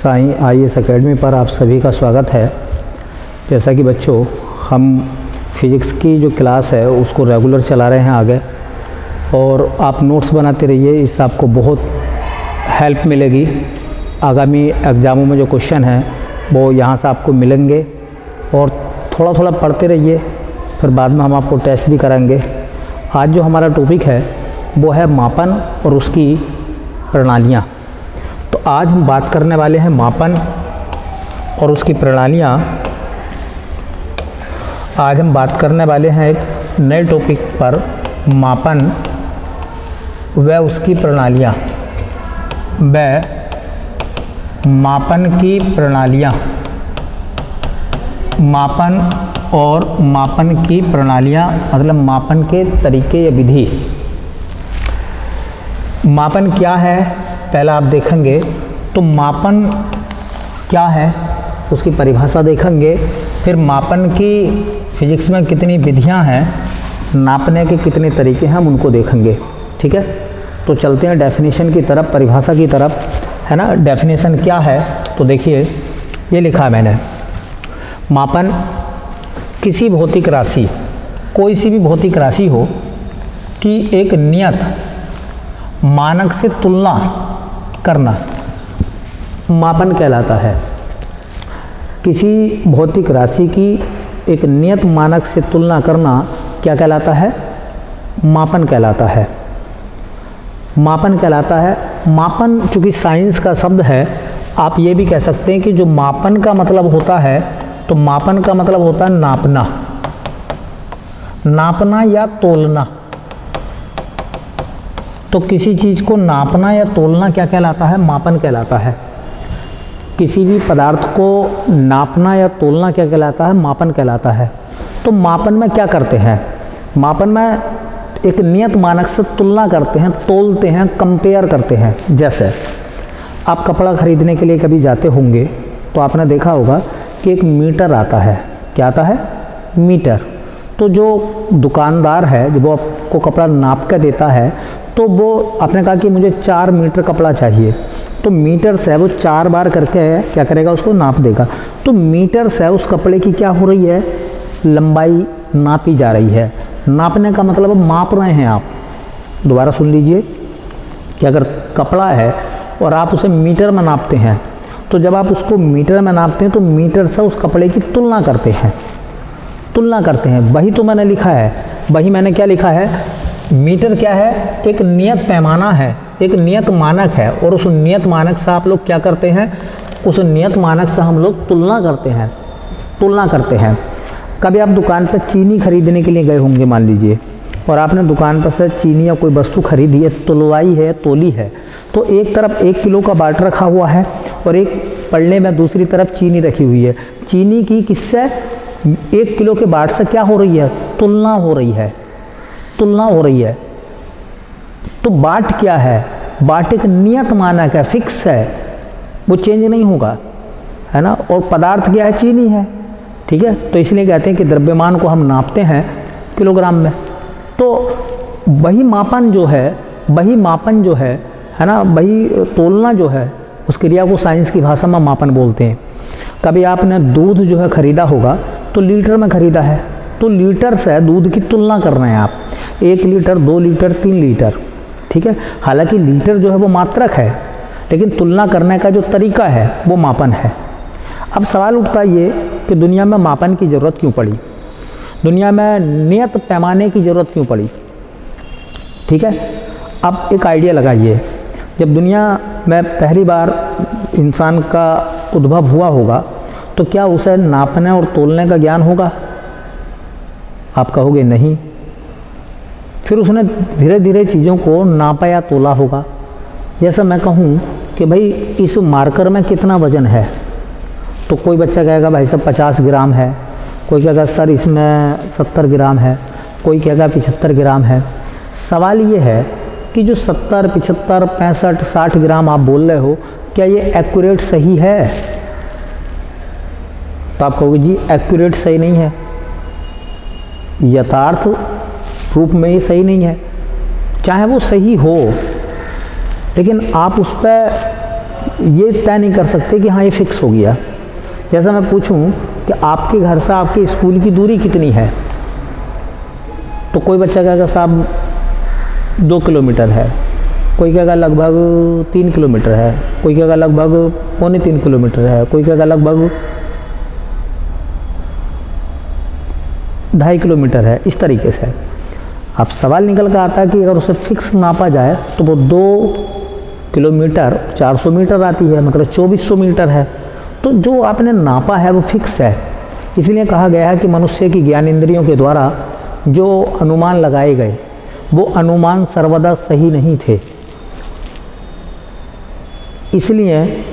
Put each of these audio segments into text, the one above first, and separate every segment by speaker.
Speaker 1: Sai IAS academy पर आप सभी का स्वागत है। जैसा कि बच्चों, हम फिज़िक्स की जो क्लास है उसको रेगुलर चला रहे हैं आगे, और आप नोट्स बनाते रहिए, इससे आपको बहुत हेल्प मिलेगी। आगामी एग्ज़ामों में जो क्वेश्चन हैं वो यहाँ से आपको मिलेंगे, और थोड़ा थोड़ा पढ़ते रहिए, फिर बाद में हम आपको टेस्ट भी कराएंगे। आज जो हमारा टॉपिक है वो है मापन और उसकी प्रणालियाँ। तो आज हम बात करने वाले हैं मापन और उसकी प्रणालियाँ। आज हम बात करने वाले हैं एक नए टॉपिक पर, मापन व उसकी प्रणालियाँ। मापन की प्रणालियाँ, मापन और मापन की प्रणालियाँ मतलब मापन के तरीके या विधि। मापन क्या है पहला आप देखेंगे, तो मापन क्या है उसकी परिभाषा देखेंगे। फिर मापन की फिजिक्स में कितनी विधियां हैं, नापने के कितने तरीके हैं, हम उनको देखेंगे। ठीक है, तो चलते हैं डेफिनेशन की तरफ, परिभाषा की तरफ, है ना। डेफिनेशन क्या है तो देखिए, ये लिखा है मैंने, मापन किसी भौतिक राशि, कोई सी भी भौतिक राशि हो कि एक नियत मानक से तुलना करना मापन कहलाता है। किसी भौतिक राशि की एक नियत मानक से तुलना करना क्या कहलाता है? मापन कहलाता है। मापन कहलाता है। मापन चूँकि साइंस का शब्द है, आप ये भी कह सकते हैं कि जो मापन का मतलब होता है, तो मापन का मतलब होता है नापना, नापना या तोलना। तो किसी चीज़ को नापना या तोलना क्या कहलाता है? मापन कहलाता है। किसी भी पदार्थ को नापना या तोलना क्या कहलाता है? मापन कहलाता है। तो मापन में क्या करते हैं? मापन में एक नियत मानक से तुलना करते हैं, तोलते हैं, कंपेयर करते हैं। जैसे आप कपड़ा खरीदने के लिए कभी जाते होंगे तो आपने देखा होगा कि एक मीटर आता है। क्या आता है? मीटर। तो जो दुकानदार है, जब वो आपको कपड़ा नाप कर देता है, तो वो आपने कहा कि मुझे 4 मीटर कपड़ा चाहिए, तो मीटर से वो 4 बार करके क्या करेगा, उसको नाप देगा। तो मीटर से उस कपड़े की क्या हो रही है? लंबाई नापी जा रही है। नापने का मतलब माप रहे हैं आप। दोबारा सुन लीजिए कि अगर कपड़ा है और आप उसे मीटर में नापते हैं, तो जब आप उसको मीटर में नापते हैं तो मीटर से उस कपड़े की तुलना करते हैं, तुलना करते हैं। वही तो मैंने लिखा है, वही मैंने क्या लिखा है? मीटर क्या है? एक नियत पैमाना है, एक नियत मानक है, और उस नियत मानक से आप लोग क्या करते हैं? उस नियत मानक से हम लोग तुलना करते हैं, तुलना करते हैं। कभी आप दुकान पर चीनी खरीदने के लिए गए होंगे मान लीजिए, और आपने दुकान पर से चीनी या कोई वस्तु खरीदी है, तुलवाई है, तोली है, तो एक तरफ 1 किलो का बाट रखा हुआ है और एक पल्ले में दूसरी तरफ चीनी रखी हुई है। चीनी की किससे? 1 किलो के बाट से क्या हो रही है? तुलना हो रही है, तुलना हो रही है। तो बाट क्या है? बाट एक नियत मानक है, फिक्स है, वो चेंज नहीं होगा, है ना। और पदार्थ क्या है? चीनी है। ठीक है, तो इसलिए कहते हैं कि द्रव्यमान को हम नापते हैं किलोग्राम में। तो वही मापन जो है, वही मापन जो है ना, वही तोलना जो है, उस क्रिया को साइंस की भाषा में मापन बोलते हैं। कभी आपने दूध जो है खरीदा होगा, तो लीटर में खरीदा है, तो लीटर से दूध की तुलना कर रहे हैं आप, 1 लीटर, 2 लीटर, 3 लीटर। ठीक है, हालांकि लीटर जो है वो मात्रक है, लेकिन तुलना करने का जो तरीका है वो मापन है। अब सवाल उठता ये कि दुनिया में मापन की ज़रूरत क्यों पड़ी, दुनिया में नियत पैमाने की ज़रूरत क्यों पड़ी? ठीक है, अब एक आइडिया लगाइए, जब दुनिया में पहली बार इंसान का उद्भव हुआ होगा, तो क्या उसे नापने और तोलने का ज्ञान होगा? आप कहोगे नहीं। फिर उसने धीरे धीरे चीज़ों को नापा या तोला होगा। जैसा मैं कहूँ कि भाई इस मार्कर में कितना वज़न है, तो कोई बच्चा कहेगा भाई साहब 50 ग्राम है, कोई कहेगा सर इसमें 70 ग्राम है, कोई कहेगा 75 ग्राम है। सवाल ये है कि जो 70, 75, 65, 60 ग्राम आप बोल रहे हो, क्या ये एक्यूरेट सही है? तो आप कहोगे जी एक्यूरेट सही नहीं है, यथार्थ रूप में ये सही नहीं है। चाहे वो सही हो, लेकिन आप उस पर ये तय नहीं कर सकते कि हाँ ये फिक्स हो गया। जैसा मैं पूछूं कि आपके घर से आपके स्कूल की दूरी कितनी है, तो कोई बच्चा कहेगा साहब 2 किलोमीटर है, कोई कहेगा लगभग 3 किलोमीटर है, कोई कहेगा लगभग 2.25 किलोमीटर है, कोई कहेगा लगभग 2.5 किलोमीटर है। इस तरीके से अब सवाल निकल कर आता है कि अगर उसे फिक्स नापा जाए तो वो 2 किलोमीटर 400 मीटर आती है, मतलब 2400 मीटर है। तो जो आपने नापा है वो फिक्स है। इसलिए कहा गया है कि मनुष्य की ज्ञान इंद्रियों के द्वारा जो अनुमान लगाए गए वो अनुमान सर्वदा सही नहीं थे। इसलिए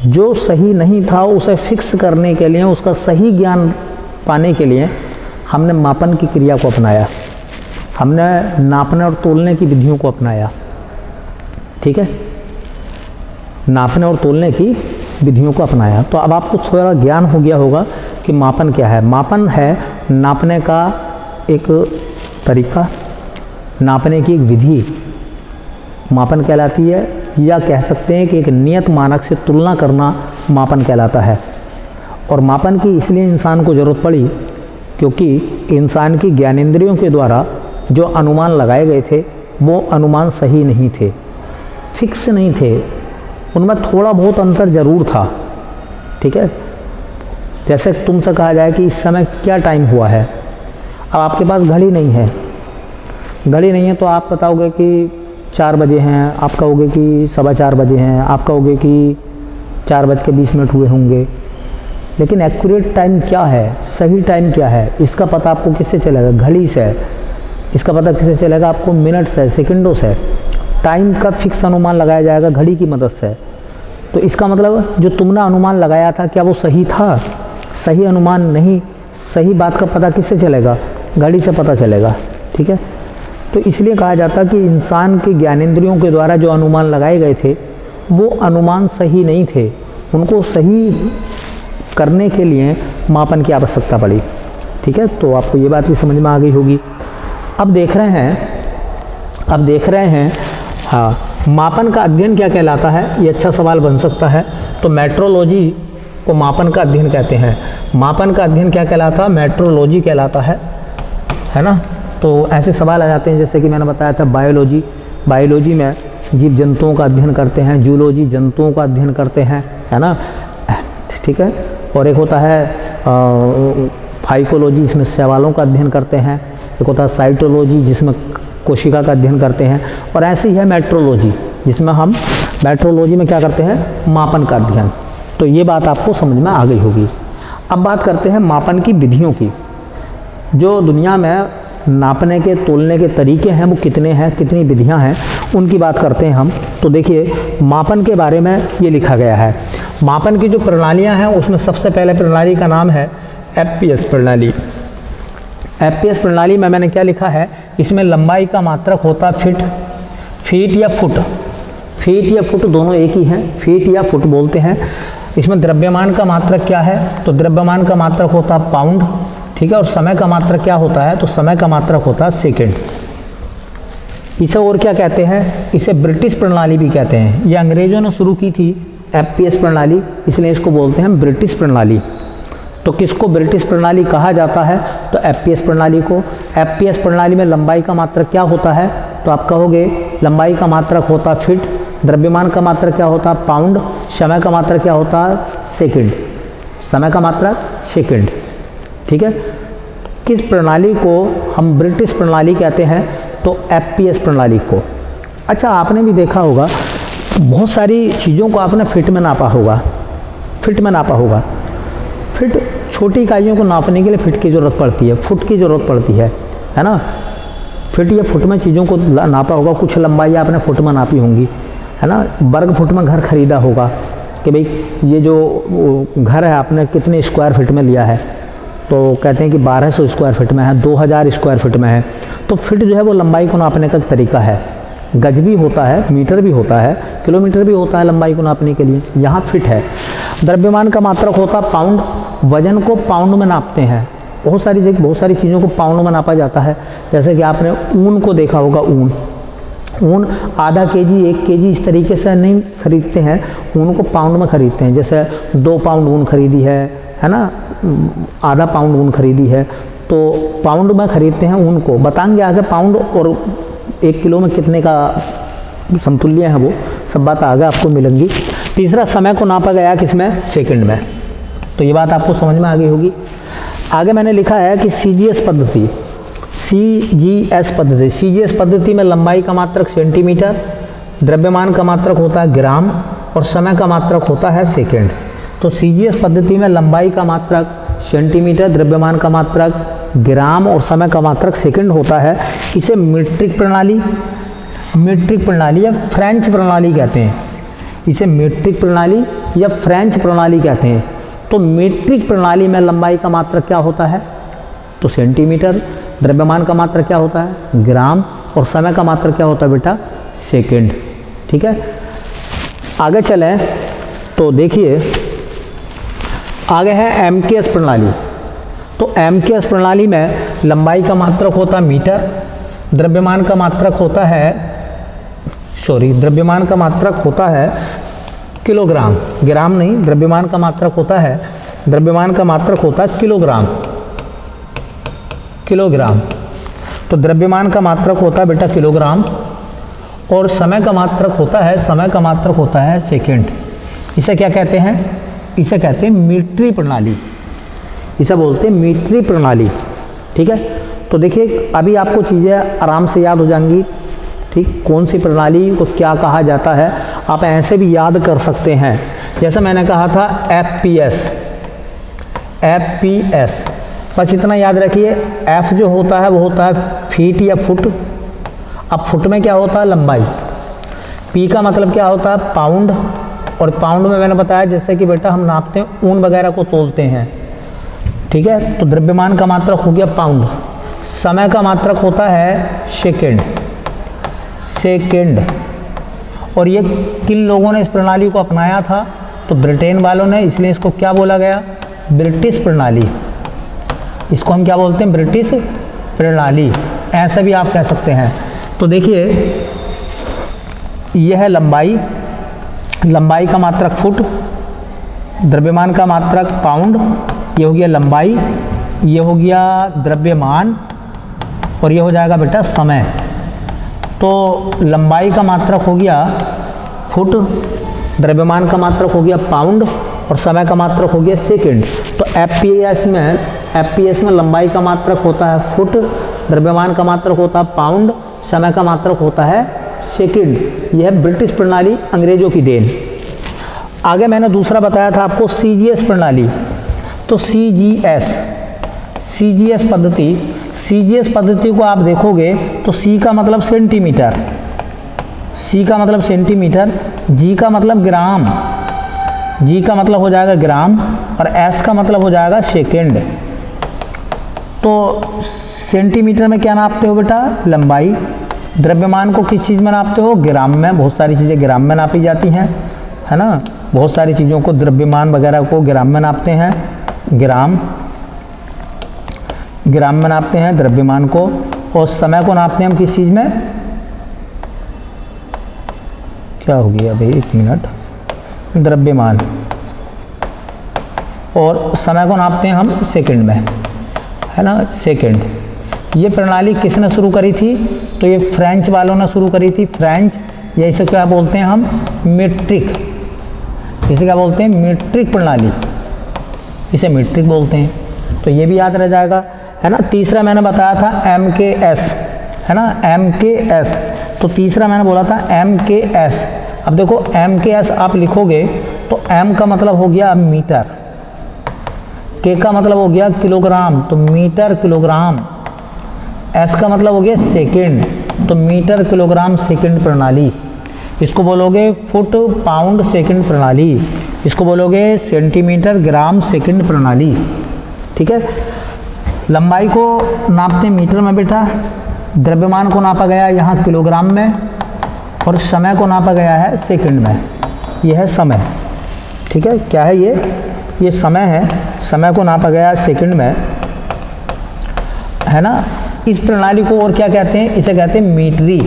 Speaker 1: जो सही नहीं था उसे फिक्स करने के लिए, उसका सही ज्ञान पाने के लिए हमने मापन की क्रिया को अपनाया, हमने नापने और तोलने की विधियों को अपनाया। ठीक है, नापने और तोलने की विधियों को अपनाया। तो अब आपको थोड़ा ज्ञान हो गया होगा कि मापन क्या है। मापन है नापने का एक तरीका, नापने की एक विधि मापन कहलाती है, या कह सकते हैं कि एक नियत मानक से तुलना करना मापन कहलाता है। और मापन की इसलिए इंसान को ज़रूरत पड़ी क्योंकि इंसान की ज्ञानेंद्रियों के द्वारा जो अनुमान लगाए गए थे वो अनुमान सही नहीं थे, फिक्स नहीं थे, उनमें थोड़ा बहुत अंतर ज़रूर था। ठीक है, जैसे तुमसे कहा जाए कि इस समय क्या टाइम हुआ है, अब आपके पास घड़ी नहीं है, घड़ी नहीं है तो आप बताओगे कि 4 बजे हैं, आप कहोगे कि 4:15 बजे हैं, आप कहोगे कि 4:20 हुए होंगे। लेकिन एक्यूरेट टाइम क्या है, सही टाइम क्या है, इसका पता आपको किससे चलेगा? घड़ी से। इसका पता किससे चलेगा? आपको मिनट से, सेकंडों से। टाइम का फिक्स अनुमान लगाया जाएगा घड़ी की मदद से। तो इसका मतलब जो तुमने अनुमान लगाया था क्या वो सही था? सही अनुमान नहीं, सही बात का पता किससे चलेगा? घड़ी से पता चलेगा। ठीक है, तो इसलिए कहा जाता कि इंसान के ज्ञानेंद्रियों के द्वारा जो अनुमान लगाए गए थे वो अनुमान सही नहीं थे, उनको सही करने के लिए मापन की आवश्यकता पड़ी। ठीक है, तो आपको ये बात भी समझ में आ गई होगी। अब देख रहे हैं हाँ, मापन का अध्ययन क्या कहलाता है, ये अच्छा सवाल बन सकता है। तो मेट्रोलॉजी को मापन का अध्ययन कहते हैं। मापन का अध्ययन क्या कहलाता है? मेट्रोलॉजी कहलाता है ना। तो ऐसे सवाल आ जाते हैं जैसे कि मैंने बताया था बायोलॉजी, बायोलॉजी में जीव जंतुओं का अध्ययन करते हैं, जूलॉजी जंतुओं का अध्ययन करते हैं, है ना। ठीक है, और एक होता है फाइकोलॉजी जिसमें शैवालों का अध्ययन करते हैं, एक होता है साइटोलॉजी जिसमें कोशिका का अध्ययन करते हैं, और ऐसे ही है मेट्रोलॉजी जिसमें हम मेट्रोलॉजी में क्या करते हैं? मापन का अध्ययन। तो ये बात आपको समझ में आ गई होगी। अब बात करते हैं मापन की विधियों की। जो दुनिया में नापने के तोलने के तरीके हैं वो कितने हैं, कितनी विधियां हैं, उनकी बात करते हैं हम। तो देखिए मापन के बारे में ये लिखा गया है। मापन की जो प्रणालियां हैं उसमें सबसे पहले प्रणाली का नाम है एफपीएस प्रणाली। एफपीएस प्रणाली में मैंने क्या लिखा है, इसमें लंबाई का मात्रक होता है फीट या फुट। फीट या फुट दोनों एक ही हैं, फीट या फुट बोलते हैं। इसमें द्रव्यमान का मात्रक क्या है, तो द्रव्यमान का मात्रक होता है पाउंड। ठीक है, और समय का मात्रक क्या होता है, तो समय का मात्रक होता है सेकंड। इसे और क्या कहते हैं, इसे ब्रिटिश प्रणाली भी कहते हैं। ये अंग्रेजों ने शुरू की थी एफपीएस प्रणाली, इसलिए इसको बोलते हैं ब्रिटिश प्रणाली। तो किसको ब्रिटिश प्रणाली कहा जाता है, तो एफपीएस प्रणाली को। एफपीएस प्रणाली में लंबाई का मात्रक क्या होता है, तो आप कहोगे लंबाई का मात्रक होता है फीट, द्रव्यमान का मात्रक क्या होता है पाउंड, समय का मात्रक क्या होता है सेकंड, समय का मात्रक सेकंड। ठीक है, किस प्रणाली को हम ब्रिटिश प्रणाली कहते हैं, तो एफपीएस प्रणाली को। अच्छा, आपने भी देखा होगा बहुत सारी चीज़ों को आपने फिट में नापा होगा, फिट में नापा होगा। फिट, छोटी इकाइयों को नापने के लिए फिट की ज़रूरत पड़ती है, फुट की ज़रूरत पड़ती है ना। फिट या फुट में चीज़ों को नापा होगा, कुछ लंबाई आपने फुट में नापी होंगी, है ना। वर्ग फुट में घर खरीदा होगा कि भाई ये जो घर है आपने कितने स्क्वायर फीट में लिया है, तो कहते हैं कि 1200 स्क्वायर फीट में है, 2000 स्क्वायर फीट में है। तो फिट जो है वो लंबाई को नापने का तरीका है। गज भी होता है, मीटर भी होता है, किलोमीटर भी होता है लंबाई को नापने के लिए, यहाँ फिट है। द्रव्यमान का मात्रक होता है पाउंड, वजन को पाउंड में नापते हैं। बहुत सारी चीज़ों को पाउंड में नापा जाता है। जैसे कि आपने ऊन को देखा होगा, ऊन आधा केजी 1 केजी इस तरीके से नहीं खरीदते हैं, ऊन को पाउंड में खरीदते हैं। जैसे 2 पाउंड ऊन खरीदी है ना, आधा पाउंड ऊन खरीदी है, तो पाउंड में खरीदते हैं ऊन को। बताएंगे आगे पाउंड और 1 किलो में कितने का समतुल्य है, वो सब बात आगे आपको मिलेंगी। तीसरा, समय को नापा गया किसमें? सेकंड में। तो ये बात आपको समझ में आ गई होगी। आगे मैंने लिखा है कि CGS पद्धति, CGS पद्धति, CGS पद्धति में लंबाई का मात्रक सेंटीमीटर, द्रव्यमान का मात्रक होता है ग्राम और समय का मात्रक होता है सेकंड। तो CGS पद्धति में लंबाई का मात्रक सेंटीमीटर, द्रव्यमान का मात्रक ग्राम और समय का मात्रक सेकंड होता है। इसे मीट्रिक प्रणाली या फ्रेंच प्रणाली कहते हैं। इसे मीट्रिक प्रणाली या फ्रेंच प्रणाली कहते हैं। तो मीट्रिक प्रणाली में लंबाई का मात्रक क्या होता है? तो सेंटीमीटर, द्रव्यमान का मात्रक क्या होता है? ग्राम, और समय का मात्रक क्या होता है बेटा? सेकंड। ठीक है, आगे चलें तो देखिए आगे है MKS प्रणाली। तो MKS प्रणाली में लंबाई का मात्रक होता है मीटर, द्रव्यमान का मात्रक होता है द्रव्यमान का मात्रक होता है किलोग्राम, ग्राम नहीं, द्रव्यमान का मात्रक होता है किलोग्राम। तो द्रव्यमान का मात्रक होता है बेटा किलोग्राम और समय का मात्रक होता है सेकंड। इसे क्या कहते हैं? इसे कहते हैं मीट्रिक प्रणाली, इसे बोलते हैं मीट्रिक प्रणाली। ठीक है, तो देखिए अभी आपको चीज़ें आराम से याद हो जाएंगी। ठीक, कौन सी प्रणाली को क्या कहा जाता है आप ऐसे भी याद कर सकते हैं। जैसे मैंने कहा था FPS, बस इतना याद रखिए। F जो होता है वो होता है फीट या फुट। अब फुट में क्या होता है? लंबाई। P का मतलब क्या होता है? पाउंड, और पाउंड में मैंने बताया जैसे कि बेटा हम नापते हैं ऊन वगैरह को तोलते हैं। ठीक है, तो द्रव्यमान का मात्रक हो गया पाउंड, समय का मात्रक होता है सेकंड। और ये किन लोगों ने इस प्रणाली को अपनाया था? तो ब्रिटेन वालों ने, इसलिए इसको क्या बोला गया? ब्रिटिश प्रणाली। इसको हम क्या बोलते हैं? ब्रिटिश प्रणाली, ऐसा भी आप कह सकते हैं। तो देखिए यह है लंबाई का मात्रक फुट, द्रव्यमान का मात्रक पाउंड, ये हो गया लंबाई, ये हो गया द्रव्यमान, और ये हो जाएगा बेटा समय। तो लंबाई का मात्रक हो गया फुट, द्रव्यमान का मात्रक हो गया पाउंड और समय का मात्रक हो गया सेकंड। तो FPS में लंबाई का मात्रक होता है फुट, द्रव्यमान का मात्रक होता है पाउंड, समय का मात्रक होता है सेकंड। यह ब्रिटिश प्रणाली, अंग्रेजों की देन। आगे मैंने दूसरा बताया था आपको CGS प्रणाली। तो CGS पद्धति को आप देखोगे तो C का मतलब सेंटीमीटर, G का मतलब ग्राम, G का मतलब हो जाएगा ग्राम, और S का मतलब हो जाएगा सेकंड। तो सेंटीमीटर में क्या नापते हो बेटा? लंबाई। द्रव्यमान को किस चीज़ में नापते हो? ग्राम में। बहुत सारी चीज़ें ग्राम में नापी जाती हैं, है ना, बहुत सारी चीज़ों को द्रव्यमान वगैरह को ग्राम में नापते हैं। ग्राम में नापते हैं द्रव्यमान को, और समय को नापते हैं हम किस चीज़ में? क्या हो गया अभी? 1 मिनट। द्रव्यमान, और समय को नापते हैं हम सेकंड में, है ना, सेकंड। ये प्रणाली किसने शुरू करी थी? तो ये फ्रेंच वालों ने शुरू करी थी। फ्रेंच, या इसे क्या बोलते हैं हम? मीट्रिक। इसे क्या बोलते हैं? मीट्रिक प्रणाली, इसे मीट्रिक बोलते हैं। तो ये भी याद रह जाएगा, है ना। तीसरा मैंने बताया था MKS, है ना, MKS। तो तीसरा मैंने बोला था MKS। अब देखो MKS आप लिखोगे तो M का मतलब हो गया मीटर, K का मतलब हो गया किलोग्राम, तो मीटर किलोग्राम। S का मतलब हो गया सेकंड, तो मीटर किलोग्राम सेकंड प्रणाली। इसको बोलोगे फुट पाउंड सेकंड प्रणाली, इसको बोलोगे सेंटीमीटर ग्राम सेकंड प्रणाली। ठीक है, लंबाई को नापते मीटर में बेटा, द्रव्यमान को नापा गया यहाँ किलोग्राम में, और समय को नापा गया है सेकंड में। यह है समय। ठीक है, क्या है ये समय है, समय को नापा गया सेकंड में, है ना। इस प्रणाली को और क्या कहते हैं? इसे कहते हैं मीटरी,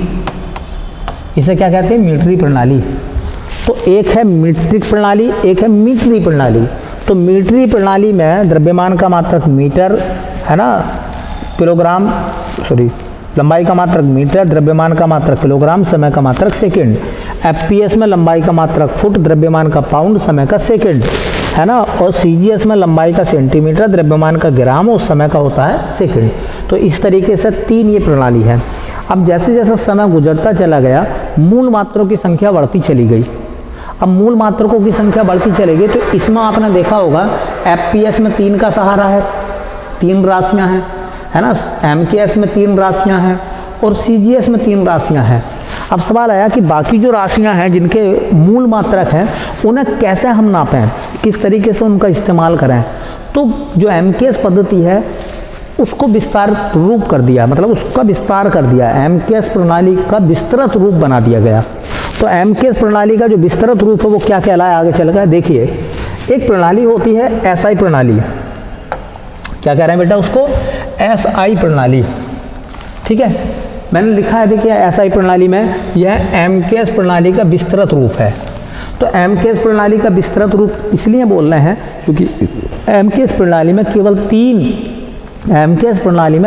Speaker 1: इसे क्या कहते हैं? मीटरी प्रणाली। तो एक है मीट्रिक प्रणाली, एक है मीटरी प्रणाली। तो मीटरी प्रणाली में द्रव्यमान का मात्रक मीटर है ना, किलोग्राम, सॉरी, लंबाई का मात्रक मीटर, द्रव्यमान का मात्रक किलोग्राम, समय का मात्रक सेकंड। एफपीएस में लंबाई का मात्रक फुट, द्रव्यमान का पाउंड, समय का सेकंड, है ना। और सीजीएस में लंबाई का सेंटीमीटर, द्रव्यमान का ग्राम और समय का होता है सेकंड। तो इस तरीके से 3 ये प्रणाली है। अब जैसे जैसे समय गुजरता चला गया, मूल मात्रों की संख्या बढ़ती चली गई। अब मूल मात्रकों की संख्या बढ़ती चलेगी तो इसमें आपने देखा होगा एफपीएस में 3 का सहारा है, 3 राशियां हैं, है ना। एमकेएस में 3 राशियां हैं और सीजीएस में 3 राशियां हैं। अब सवाल आया कि बाकी जो राशियां हैं जिनके मूल मात्रक हैं उन्हें कैसे हम नापें, किस तरीके से उनका इस्तेमाल करें। तो जो एमकेएस पद्धति है उसको विस्तारित रूप कर दिया, मतलब उसका विस्तार कर दिया, एमकेएस प्रणाली का विस्तृत रूप बना दिया गया। तो एमकेएस प्रणाली का जो विस्तृत रूप है वो क्या कहलाया आगे चल कर? देखिए, एक प्रणाली होती है एसआई प्रणाली। क्या कह रहे हैं बेटा उसको? एसआई प्रणाली। ठीक है, मैंने लिखा है, देखिए एसआई प्रणाली में यह एमकेएस प्रणाली का विस्तृत रूप है। तो एमकेएस प्रणाली का विस्तृत रूप इसलिए बोल रहे हैं क्योंकि एमकेएस प्रणाली में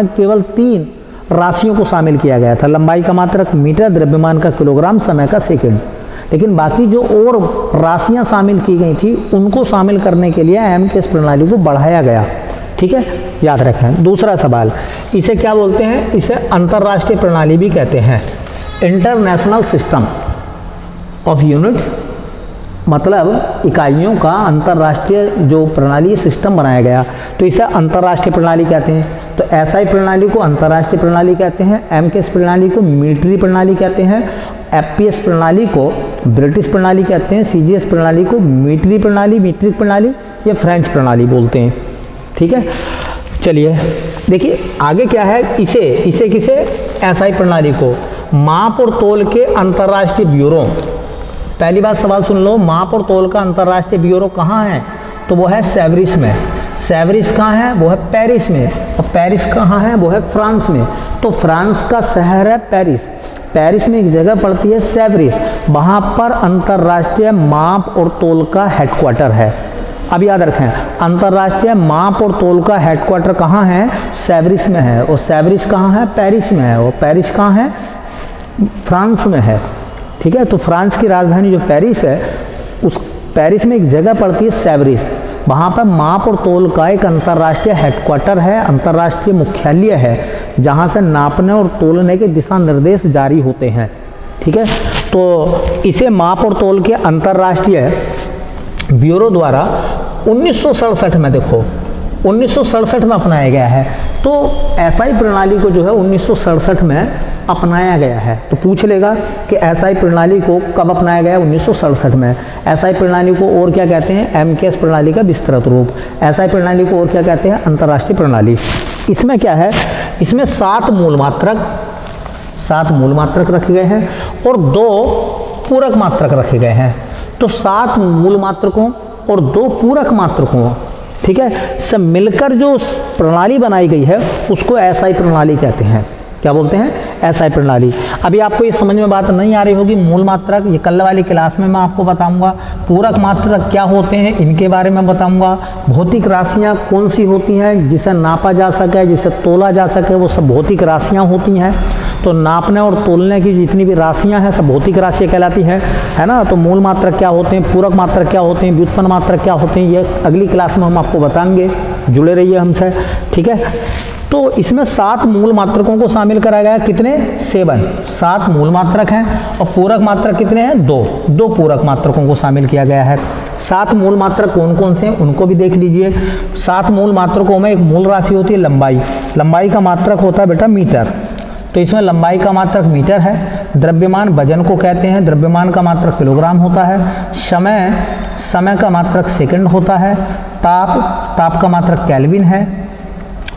Speaker 1: केवल 3 राशियों को शामिल किया गया था। लंबाई का मात्रक मीटर, द्रव्यमान का किलोग्राम, समय का सेकंड। लेकिन बाकी जो और राशियां शामिल की गई थी उनको शामिल करने के लिए एमकेएस प्रणाली को बढ़ाया गया। ठीक है, याद रखें। दूसरा सवाल, इसे क्या बोलते हैं? इसे अंतर्राष्ट्रीय प्रणाली भी कहते हैं, इंटरनेशनल सिस्टम ऑफ यूनिट्स, मतलब इकाइयों का अंतर्राष्ट्रीय जो प्रणाली सिस्टम बनाया गया, तो इसे अंतर्राष्ट्रीय प्रणाली कहते हैं। तो एसआई प्रणाली को अंतर्राष्ट्रीय प्रणाली कहते हैं, एमकेएस प्रणाली को मिलिट्री प्रणाली कहते हैं, एफपीएस प्रणाली को ब्रिटिश प्रणाली कहते हैं, सीजीएस प्रणाली को मिलिट्री प्रणाली, मीट्रिक प्रणाली या फ्रेंच प्रणाली बोलते हैं। ठीक है, चलिए देखिए आगे क्या है। इसे किसे? एसआई प्रणाली को माप और तोल के अंतर्राष्ट्रीय ब्यूरो। पहली बात सवाल सुन लो, माप और तोल का अंतर्राष्ट्रीय ब्यूरो कहाँ है? तो वो है सेवरिस में। सेवरिस कहाँ है? वो है पेरिस में। और पेरिस कहाँ है? वो है फ्रांस में। तो फ्रांस का शहर है पेरिस। पेरिस में एक जगह पड़ती है सेवरिस, वहाँ पर अंतर्राष्ट्रीय माप और तोल का हेडक्वार्टर है। अब याद रखें, अंतर्राष्ट्रीय माप और तोल का हेडक्वार्टर कहाँ है? सेवरिस में है। और सेवरिस कहाँ है? पेरिस में है। और पेरिस कहाँ है? फ्रांस में है। ठीक है, तो फ्रांस की राजधानी जो पेरिस है, उस पेरिस में एक जगह पड़ती है सेवरिस, वहाँ पर माप और तोल का एक अंतर्राष्ट्रीय हेडक्वार्टर है, अंतर्राष्ट्रीय मुख्यालय है, जहाँ से नापने और तोलने के दिशा निर्देश जारी होते हैं। ठीक है, तो इसे माप और तोल के अंतर्राष्ट्रीय ब्यूरो द्वारा 1967 में, देखो 1967 में अपनाया गया है। तो एसआई प्रणाली को जो है 1967 में अपनाया गया है। तो पूछ लेगा कि एसआई प्रणाली को कब अपनाया गया? 1967 में। एसआई प्रणाली को और क्या कहते हैं? एमकेएस प्रणाली का विस्तृत रूप। एसआई प्रणाली को और क्या कहते हैं? अंतर्राष्ट्रीय प्रणाली। इसमें क्या है? इसमें 7 मूल मात्रक रखे गए हैं और 2 पूरक मात्रक रखे गए हैं। तो 7 मूल मात्रकों और 2 पूरक मात्रकों, ठीक है, सब मिलकर जो प्रणाली बनाई गई है उसको एसआई प्रणाली कहते हैं। क्या बोलते हैं? एसआई प्रणाली। अभी आपको ये समझ में बात नहीं आ रही होगी, मूल मात्रक ये कल वाली क्लास में मैं आपको बताऊंगा। पूरक मात्रक क्या होते हैं इनके बारे में बताऊंगा। भौतिक राशियां कौन सी होती हैं जिसे नापा जा सके, जिसे तोला जा सके, वो सब भौतिक राशियां होती हैं। तो नापने और तोलने की जितनी भी राशियां हैं सब भौतिक राशियां कहलाती हैं, है ना। तो मूल मात्रक क्या होते हैं, पूरक मात्रक क्या होते हैं, व्युत्पन्न मात्रक क्या होते हैं, ये अगली क्लास में हम आपको बताएंगे। जुड़े रहिए हमसे, ठीक है। तो इसमें 7 मूल मात्रकों को शामिल करा गया। कितने? 7 मूल मात्रक हैं और पूरक मात्रक कितने हैं? 2 पूरक मात्रकों को शामिल किया गया है। 7 मूल मात्रक कौन कौन से हैं उनको भी देख लीजिए। 7 मूल मात्रकों में एक मूल राशि होती है लंबाई। लंबाई का मात्रक होता है बेटा मीटर, तो इसमें लंबाई का मात्रक मीटर है। द्रव्यमान वजन को कहते हैं, द्रव्यमान का मात्रक किलोग्राम होता है। समय का मात्रक सेकंड होता है। ताप का मात्रक केल्विन है।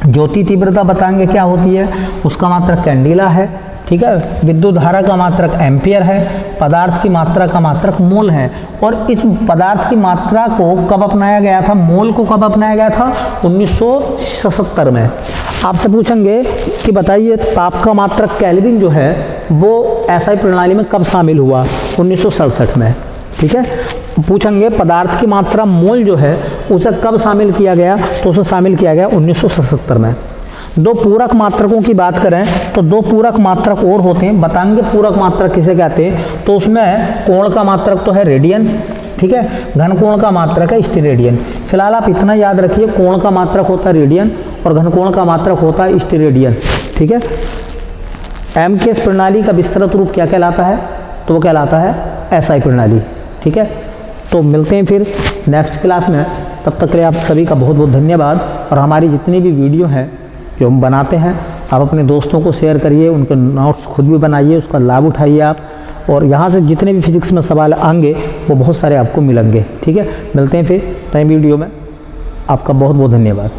Speaker 1: ज्योति तीव्रता बताएंगे क्या होती है, उसका मात्रक कैंडिला है, ठीक है। विद्युत धारा का मात्रक एम्पियर है। पदार्थ की मात्रा का मात्रक मोल है। और इस पदार्थ की मात्रा को कब अपनाया गया था, मोल को कब अपनाया गया था? 1977 में। आपसे पूछेंगे कि बताइए ताप का मात्रक केल्विन जो है वो एसआई प्रणाली में कब शामिल हुआ? 1967 में। ठीक है। पूछेंगे पदार्थ की मात्रा मोल जो है उसे कब शामिल किया गया? तो उसे शामिल किया गया 1977 में। दो पूरक मात्रकों की बात करें तो दो पूरक मात्रक और होते हैं, बताएंगे पूरक मात्रक किसे कहते हैं। तो उसमें कोण का मात्रक तो है रेडियन, ठीक है, घन कोण का मात्रक है स्टीरेडियन। फिलहाल आप इतना याद रखिए, कोण का मात्रक होता है रेडियन और घन कोण का मात्रक होता है स्टीरेडियन। ठीक है। एमकेएस प्रणाली का विस्तृत रूप क्या कहलाता है? तो वो कहलाता है एसआई प्रणाली। ठीक है। तो मिलते हैं फिर नेक्स्ट क्लास में, तब तक के लिए आप सभी का बहुत बहुत धन्यवाद। और हमारी जितनी भी वीडियो हैं जो हम बनाते हैं आप अपने दोस्तों को शेयर करिए, उनके नोट्स खुद भी बनाइए, उसका लाभ उठाइए आप। और यहाँ से जितने भी फिजिक्स में सवाल आएंगे वो बहुत सारे आपको मिलेंगे। ठीक है। मिलते हैं फिर नई वीडियो में। आपका बहुत बहुत धन्यवाद।